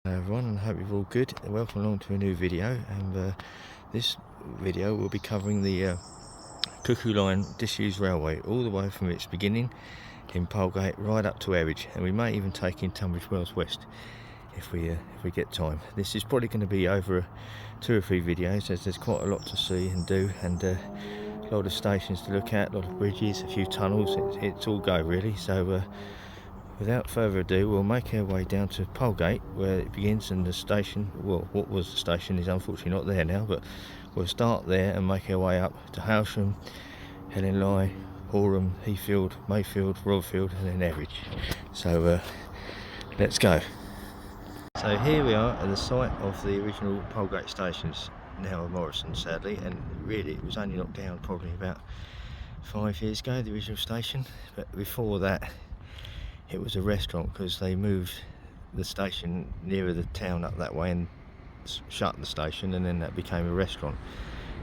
Hello everyone, and I hope you're all good. Welcome along to a new video, and this video will be covering the Cuckoo Line disused railway all the way from its beginning in Polegate right up to Erridge, and we may even take in Tunbridge Wells West if we get time. This is probably going to be over 2 or 3 videos, as there's quite a lot to see and do, and a lot of stations to look at, a lot of bridges, a few tunnels. It's all go really. So without further ado, we'll make our way down to Polegate where it begins, and the station, well, what was the station is unfortunately not there now, but we'll start there and make our way up to Howsham, Henley, Horham, Heathfield, Mayfield, Rodfield, and then Erridge. So let's go. So here we are at the site of the original Polegate stations, now Morrison sadly, and really it was only knocked down probably about 5 years ago, the original station, but before that it was a restaurant because they moved the station nearer the town up that way and shut the station, and then that became a restaurant.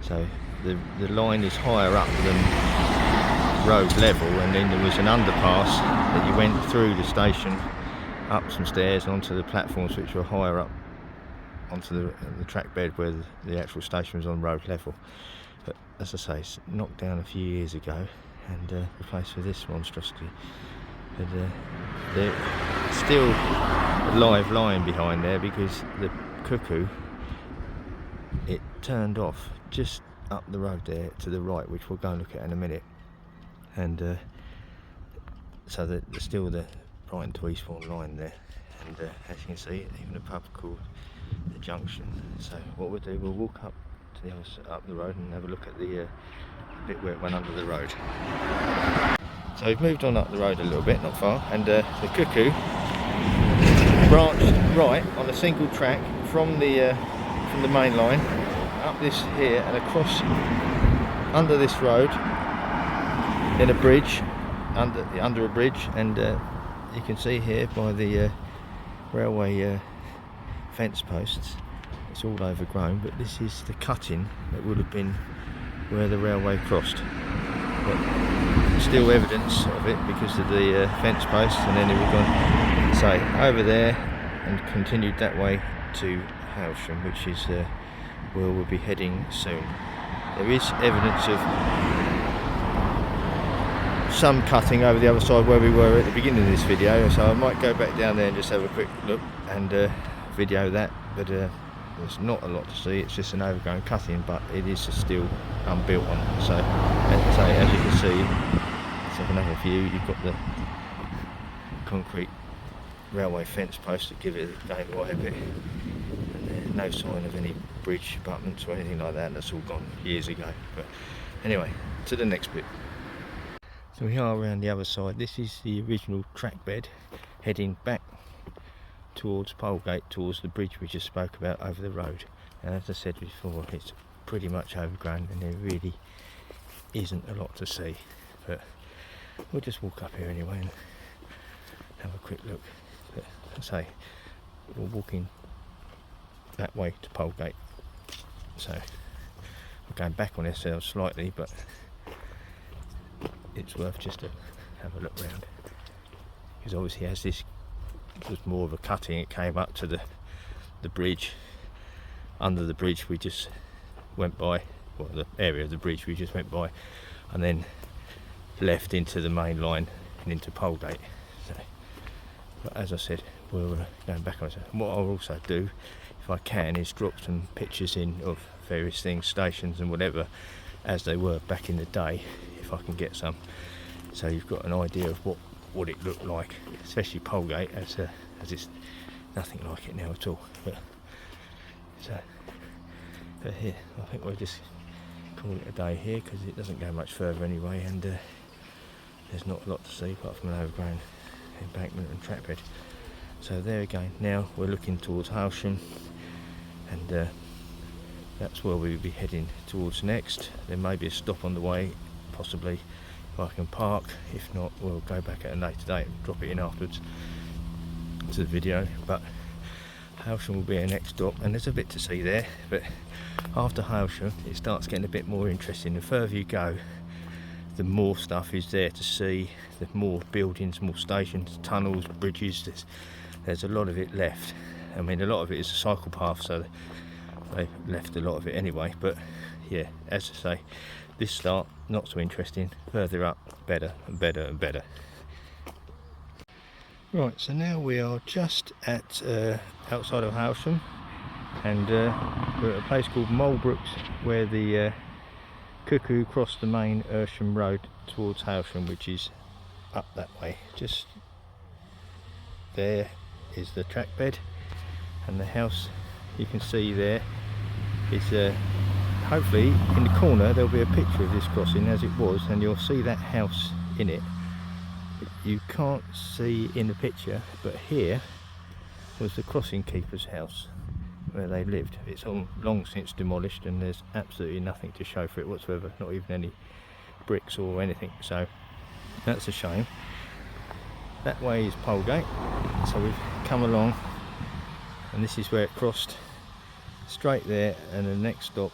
So the line is higher up than road level, and then there was an underpass that you went through the station up some stairs onto the platforms which were higher up onto the track bed where the actual station was on road level. But as I say, it's knocked down a few years ago and replaced with this monstrosity. But there's still a live line behind there because the Cuckoo, it turned off just up the road there to the right, which we'll go and look at in a minute. And so there's still the Brighton to Eastbourne line there, and as you can see, even a pub called the Junction. So what we'll do, we'll walk up to the other up the road and have a look at the bit where it went under the road. So we've moved on up the road a little bit, not far, and the Cuckoo branched right on a single track from the main line up this here and across under this road, in a bridge, under a bridge, and you can see here by the railway fence posts, it's all overgrown, but this is the cutting that would have been where the railway crossed. But still evidence of it because of the fence posts, and then we've gone, say, over there and continued that way to Howsham, which is where we'll be heading soon. There is evidence of some cutting over the other side where we were at the beginning of this video, so I might go back down there and just have a quick look and video that, but there's not a lot to see. It's just an overgrown cutting, but it is still unbuilt on. So as you can see, let's have another view. You've got the concrete railway fence posts that give it quite a bit, and there's no sign of any bridge abutments or anything like that. That's all gone years ago. But anyway, to the next bit. So we are around the other side. This is the original track bed heading back towards Polegate, towards the bridge we just spoke about over the road. And as I said before, it's pretty much overgrown and there really isn't a lot to see. But we'll just walk up here anyway and have a quick look. But as I say, we're walking that way to Polegate. So we're going back on ourselves slightly, but it's worth just to have a look round, because obviously as this was more of a cutting, it came up to the bridge. Under the bridge we just went by, well, the area of the bridge we just went by, and then left into the main line and into Polegate. So, but as I said, we're going back on it. And what I'll also do, if I can, is drop some pictures in of various things, stations and whatever, as they were back in the day, if I can get some, so you've got an idea of what it looked like, especially Polegate, as it's nothing like it now at all. But here, I think we'll just call it a day here because it doesn't go much further anyway, and there's not a lot to see apart from an overgrown embankment and track bed. So there again, now we're looking towards Howsham, and that's where we'll be heading towards next. There may be a stop on the way, possibly, if I can park. If not, we'll go back at a later date and drop it in afterwards to the video. But Howsham will be our next stop, and there's a bit to see there, but after Howsham it starts getting a bit more interesting. The further you go, the more stuff is there to see, the more buildings, more stations, tunnels, bridges. There's a lot of it left, I mean, a lot of it is a cycle path, so they left a lot of it anyway. But yeah, as I say, this start not so interesting. Further up, better and better and better. Right, so now we are just at outside of Hailsham, and we're at a place called Mulbrooks, where the Cuckoo crossed the main Earsham Road towards Hailsham, which is up that way. Just there is the track bed, and the house you can see there is hopefully in the corner there'll be a picture of this crossing as it was, and you'll see that house in it. You can't see in the picture, but here was the crossing keeper's house where they lived. It's long since demolished, and there's absolutely nothing to show for it whatsoever, not even any bricks or anything, so that's a shame. That way is Polegate, so we've come along, and this is where it crossed straight there, and the next stop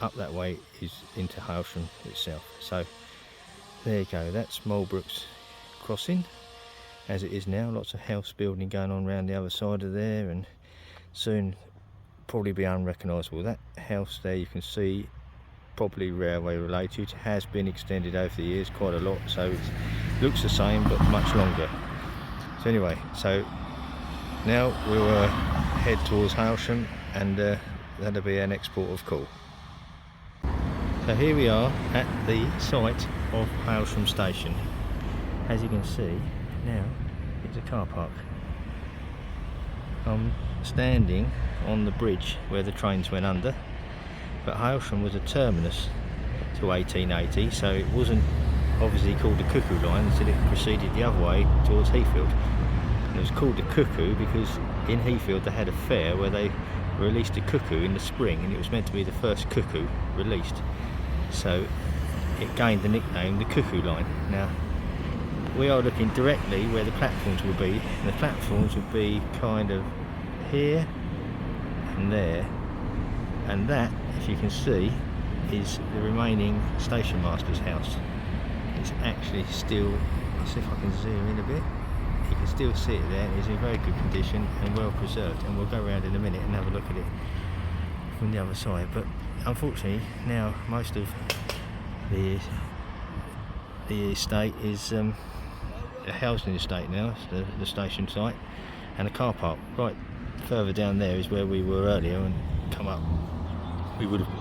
up that way is into Hailsham itself. So there you go, that's Mulbrooks crossing as it is now. Lots of house building going on around the other side of there, and soon probably be unrecognisable. That house there you can see, probably railway related, has been extended over the years quite a lot, so it looks the same but much longer. So anyway, so now we will head towards Hailsham, and that'll be our next port of call. So here we are at the site of Hailsham station. As you can see now, it's a car park. I'm standing on the bridge where the trains went under, but Hailsham was a terminus to 1880, so it wasn't obviously called the Cuckoo Line until it proceeded the other way towards Heathfield. And it was called the Cuckoo because in Heathfield they had a fair where they released a cuckoo in the spring, and it was meant to be the first cuckoo released, so it gained the nickname the Cuckoo Line. Now we are looking directly where the platforms will be, and the platforms will be kind of here and there, and that, if you can see, is the remaining station master's house. It's actually still, let's see if I can zoom in a bit, you can still see it there. It's in very good condition and well preserved, and we'll go around in a minute and have a look at it from the other side. But unfortunately now most of the estate is a housing estate now. It's the station site, and a car park right further down there is where we were earlier, and come up,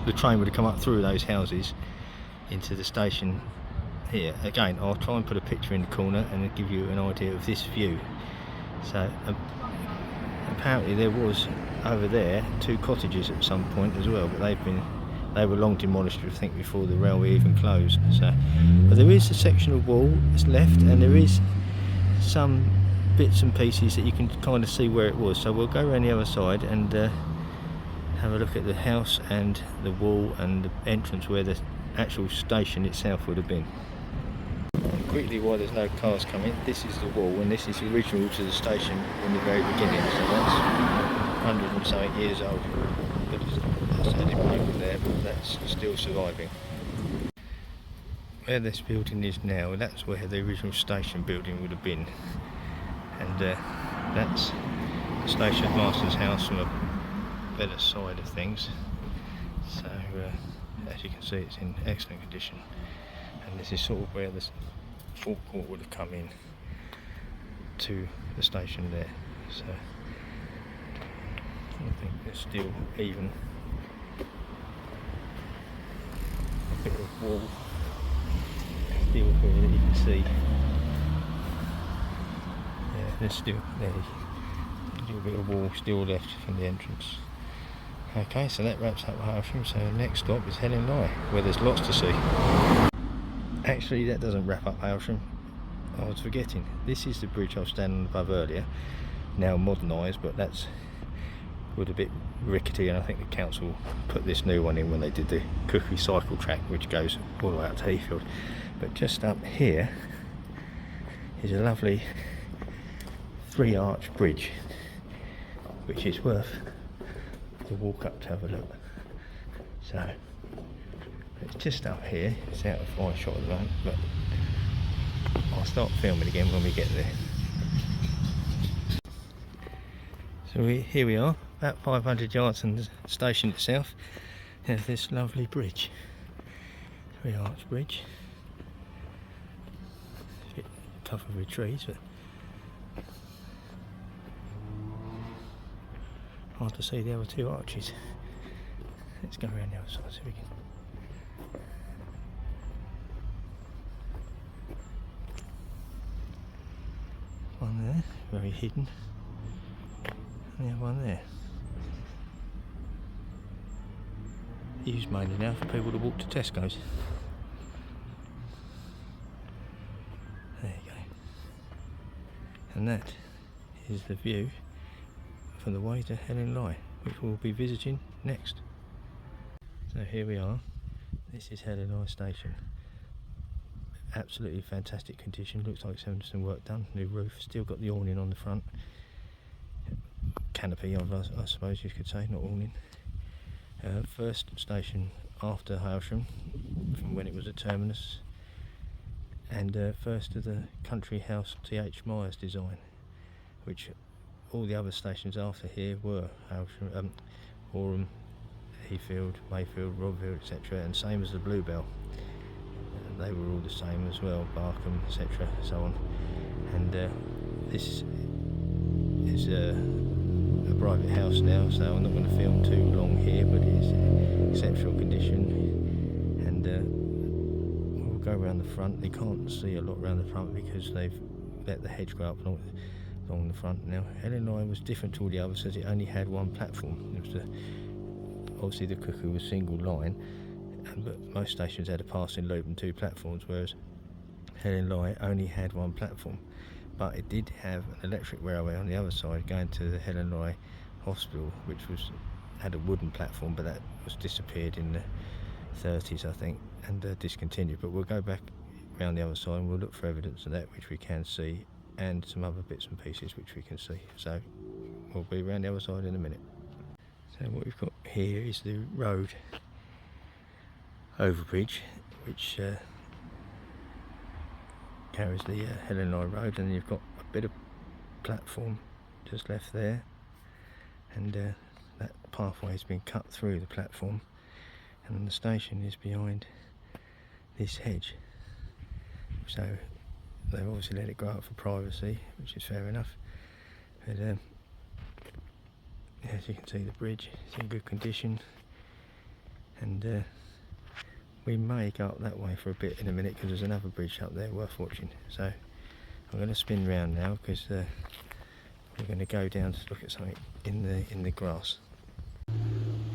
the train would have come up through those houses into the station here. Again, I'll try and put a picture in the corner and give you an idea of this view. So apparently there was over there 2 cottages at some point as well, but they were long demolished, I think, before the railway even closed. So, but there is a section of wall that's left, and there is some bits and pieces that you can kind of see where it was. So we'll go around the other side and have a look at the house and the wall and the entrance where the actual station itself would have been. And quickly, while there's no cars coming, this is the wall, and this is original to the station in the very beginning, so that's 100 and something years old. But that's had it broken there, but that's still surviving. Where this building is now, that's where the original station building would have been, and that's the station master's house from a better side of things. So as you can see, it's in excellent condition, and this is sort of where the forecourt would have come in to the station there. So I think there's still even a bit of wall still here that you can see. Yeah, there's still there, a little bit of wall still left from the entrance. Okay, so that wraps up Hailsham. So next stop is Helen Nye, where there's lots to see. Actually, that doesn't wrap up Hailsham. I was forgetting. This is the bridge I was standing above earlier, now modernised, but that's would a bit rickety, and I think the council put this new one in when they did the Cuckoo cycle track, which goes all the way out to Heathfield. But just up here is a lovely 3-arch bridge, which is worth the walk up to have a look. So it's just up here, it's out of eye shot at the moment, but I'll start filming again when we get there. So here we are, about 500 yards from the station itself. There's this lovely bridge, 3-arch bridge. It's a bit covered with trees, but hard to see the other 2 arches. Let's go around the other side so we can. One there, very hidden. And the other one there. Used mainly now for people to walk to Tesco's. There you go. And that is the view from the way to Helen Lye, which we'll be visiting next. So here we are. This is Helen Lye station. Absolutely fantastic condition. Looks like it's having some work done. New roof. Still got the awning on the front. Canopy, I suppose you could say, not awning. First station after Hailsham, from when it was a terminus, and first of the country house T.H. Myers design, which all the other stations after here were Hailsham, Horham, Heathfield, Mayfield, Rodfield, etc., and same as the Bluebell. They were all the same as well, Barkham, etc., so on. And this is a private house now, so I'm not going to film too long here, but it's exceptional condition. And we'll go around the front. You can't see a lot around the front because they've let the hedge grow up along the front now. Helen Lye was different to all the others, as it only had one platform. It was obviously the Cuckoo was single line, but most stations had a passing loop and 2 platforms, whereas Helen Lye only had 1 platform. But it did have an electric railway on the other side going to the Helen Lye Hospital, which had a wooden platform, but that was disappeared in the 30s, I think, and discontinued. But we'll go back around the other side and we'll look for evidence of that which we can see, and some other bits and pieces which we can see. So we'll be around the other side in a minute. So what we've got here is the road overbridge, which carries the Helen Lye Road, and you've got a bit of platform just left there, and that pathway has been cut through the platform, and the station is behind this hedge. So they've obviously let it grow up for privacy, which is fair enough. But as you can see, the bridge is in good condition, and we may go up that way for a bit in a minute because there's another bridge up there worth watching. So I'm going to spin round now because we're going to go down to look at something in the grass.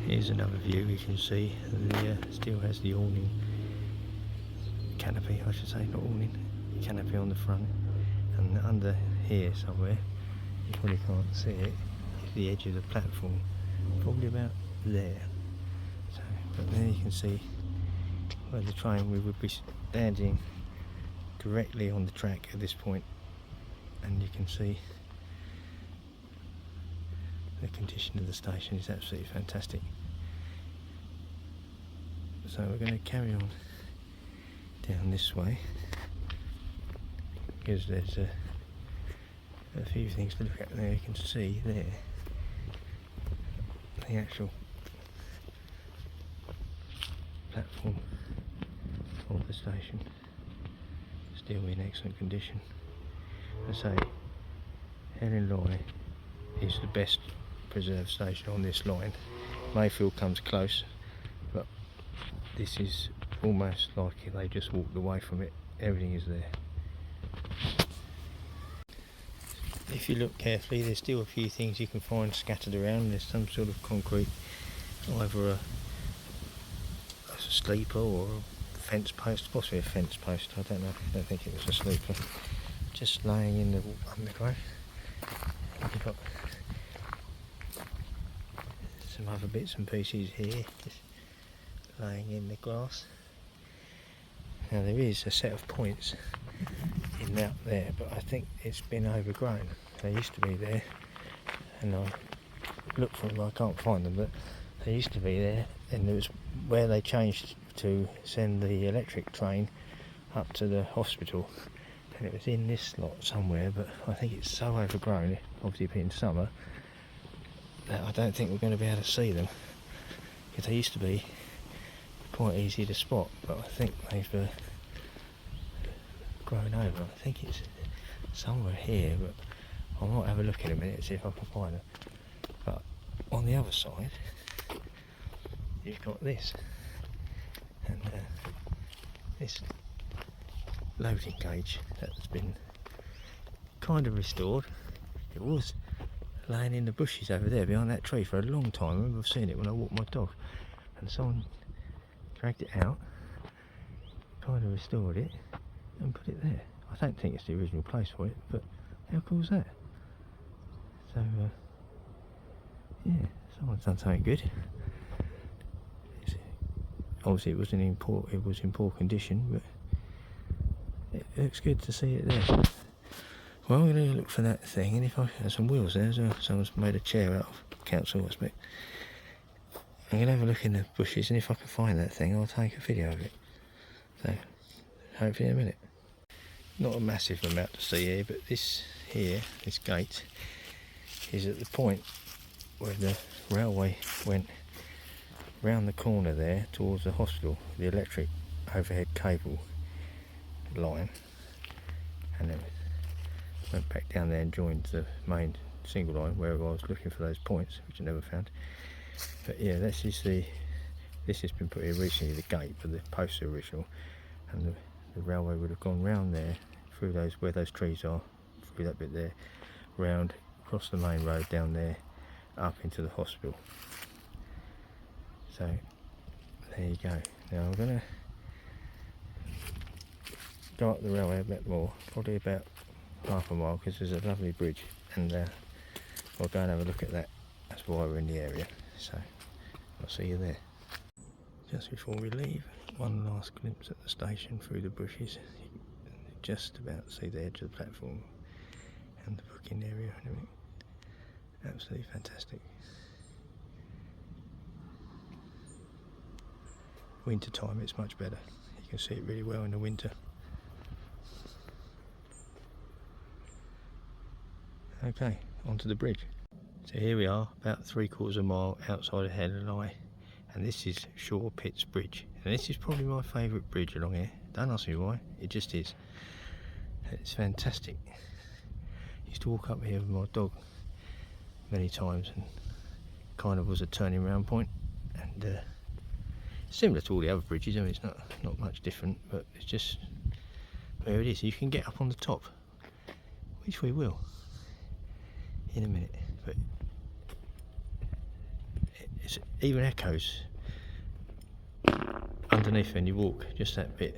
Here's another view. You can see the still has the awning canopy, I should say, not awning, canopy on the front, and under here somewhere, you probably can't see it, is the edge of the platform, probably about there. So, but there you can see where the train, we would be standing directly on the track at this point, and you can see the condition of the station is absolutely fantastic. So we're going to carry on down this way because there's a few things to look at there. You can see there the actual platform of the station, still in excellent condition. I say Helen Lye is the best preserved station on this line. Mayfield comes close, but this is almost like they just walked away from it. Everything is there. If you look carefully, there's still a few things you can find scattered around. There's some sort of concrete, either a sleeper or a fence post, possibly a fence post, I don't know, I don't think it was a sleeper, just laying in the undergrowth. You've got some other bits and pieces here, just laying in the grass. Now there is a set of points in out there, but I think it's been overgrown. They used to be there, and I looked for them, I can't find them, but they used to be there, and it was where they changed to send the electric train up to the hospital, and it was in this lot somewhere, but I think it's so overgrown, obviously being summer, that I don't think we're going to be able to see them, because they used to be quite easy to spot, but I think they've grown over. I think it's somewhere here, but I might have a look in a minute and see if I can find them. But on the other side, you've got this, and this loading gauge that's been kind of restored. It was laying in the bushes over there behind that tree for a long time. I remember seeing it when I walked my dog, and someone dragged it out, kind of restored it and put it there. I don't think it's the original place for it, but how cool is that? So yeah, someone's done something good. Obviously it was in poor condition, but it looks good to see it there. Well, I'm going to look for that thing, and if I have some wheels there, so someone's made a chair out of council, I expect. I'm going to have a look in the bushes, and if I can find that thing, I'll take a video of it. So, hopefully in a minute. Not a massive amount to see here, but this here, this gate, is at the point where the railway went round the corner there towards the hospital, the electric overhead cable line, and then went back down there and joined the main single line where I was looking for those points, which I never found. But yeah, this has been put here recently, the gate, but the posts are original, and the railway would have gone round there through those, where those trees are, through that bit there, round across the main road down there, up into the hospital. So there you go. Now I'm going to go up the railway a bit more, probably about half a mile, because there's a lovely bridge, and I'll go and have a look at that. That's why we're in the area. So I'll see you there. Just before we leave, one last glimpse at the station through the bushes. You can just about see the edge of the platform and the booking area and everything. Absolutely fantastic. Winter time it's much better. You can see it really well in the winter. Okay, onto the bridge. So here we are, about 3/4 mile outside of Headland, and this is Shaw Pitts Bridge. And this is probably my favourite bridge along here. Don't ask me why, it just is. It's fantastic. Used to walk up here with my dog many times, and kind of was a turning round point, and similar to all the other bridges. I mean, it's not much different, but it's just where it is. You can get up on the top, which we will in a minute, but it even echoes underneath when you walk, just that bit.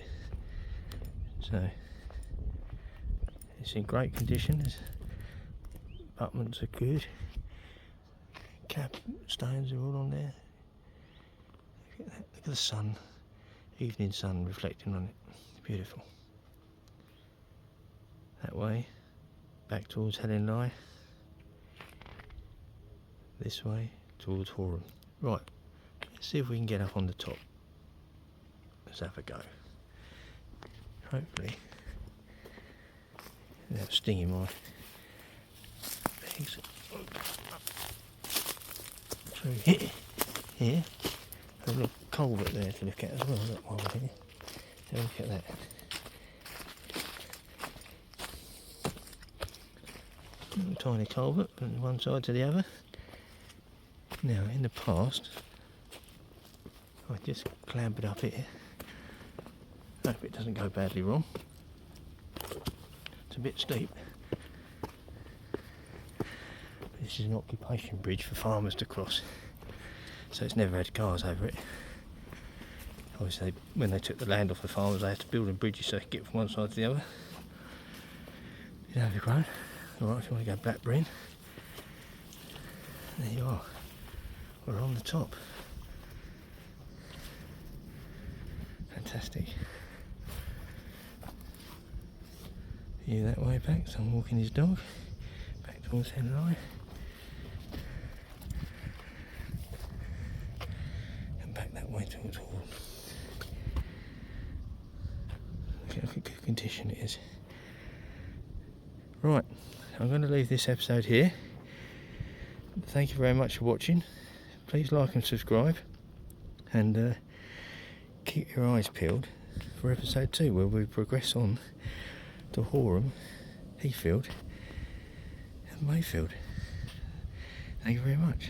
So it's in great condition. The abutments are good. Cap stones are all on there. Look at that. Look at the sun, evening sun reflecting on it. It's beautiful. That way, back towards Headland, this way towards Horham. Right, let's see if we can get up on the top. Let's have a go. Hopefully, without stinging my legs. Through here, there's a little culvert there to look at as well. Look, while we're here, have a look at that. Little tiny culvert from one side to the other. Now, in the past, I just clambered up here. Hope it doesn't go badly wrong. It's a bit steep. This is an occupation bridge for farmers to cross, so it's never had cars over it. Obviously, when they took the land off the farmers, they had to build bridges so they could get from one side to the other. It's overgrown. Alright, if you want to go Blackburn, there you are. We're on the top. Fantastic. You that way back, so I'm walking his dog back towards Headland. And back that way towards Horham. Look at good condition it is. Right, I'm going to leave this episode here. thank you very much for watching. Please like and subscribe, and keep your eyes peeled for episode 2, where we progress on to Horham, Heathfield and Mayfield. Thank you very much.